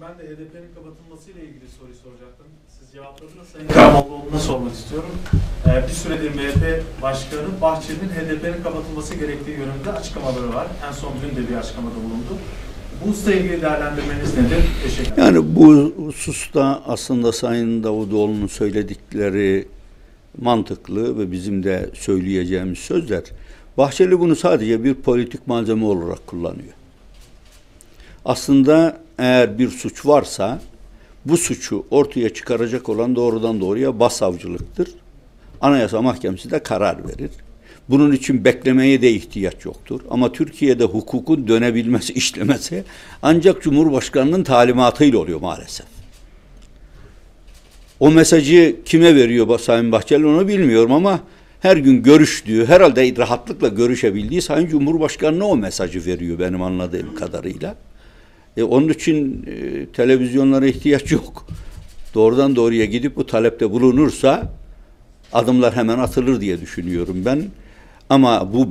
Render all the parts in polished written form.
ben de HDP'nin kapatılmasıyla ilgili soruyu soracaktım. Siz cevapladınız. Sayın Karamollaoğlu'na sormak istiyorum. Bir süredir MHP Başkanı Bahçeli'nin HDP'nin kapatılması gerektiği yönünde açıklamaları var. En son dün de bir açıklamada bulundu. Bu hususla ilgili değerlendirmeniz nedir? Teşekkür ederim. Yani bu hususta aslında Sayın Davutoğlu'nun söyledikleri mantıklı ve bizim de söyleyeceğimiz sözler. Bahçeli bunu sadece bir politik malzeme olarak kullanıyor. Aslında eğer bir suç varsa bu suçu ortaya çıkaracak olan doğrudan doğruya başsavcılıktır. Anayasa Mahkemesi de karar verir. Bunun için beklemeye de ihtiyaç yoktur. Ama Türkiye'de hukukun dönebilmesi, işlemesi ancak Cumhurbaşkanı'nın talimatıyla oluyor maalesef. O mesajı kime veriyor Sayın Bahçeli onu bilmiyorum ama her gün görüştüğü, herhalde rahatlıkla görüşebildiği Sayın Cumhurbaşkanı'na o mesajı veriyor benim anladığım kadarıyla. Onun için televizyonlara ihtiyaç yok. Doğrudan doğruya gidip bu talepte bulunursa adımlar hemen atılır diye düşünüyorum ben. Ama bu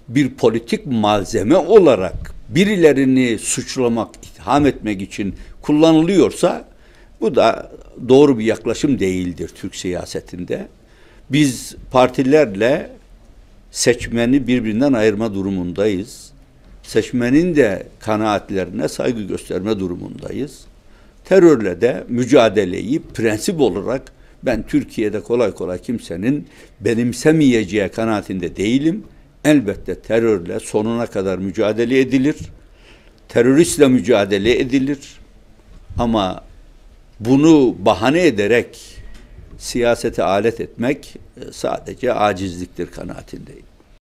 bir politik malzeme olarak birilerini suçlamak, itham etmek için kullanılıyorsa bu da doğru bir yaklaşım değildir Türk siyasetinde. Biz partilerle seçmeni birbirinden ayırma durumundayız. Seçmenin de kanaatlerine saygı gösterme durumundayız. Terörle de mücadeleyi prensip olarak ben Türkiye'de kolay kolay kimsenin benimsemeyeceği kanaatinde değilim. Elbette terörle sonuna kadar mücadele edilir. Teröristle mücadele edilir. Ama bunu bahane ederek siyasete alet etmek sadece acizliktir kanaatindeyim.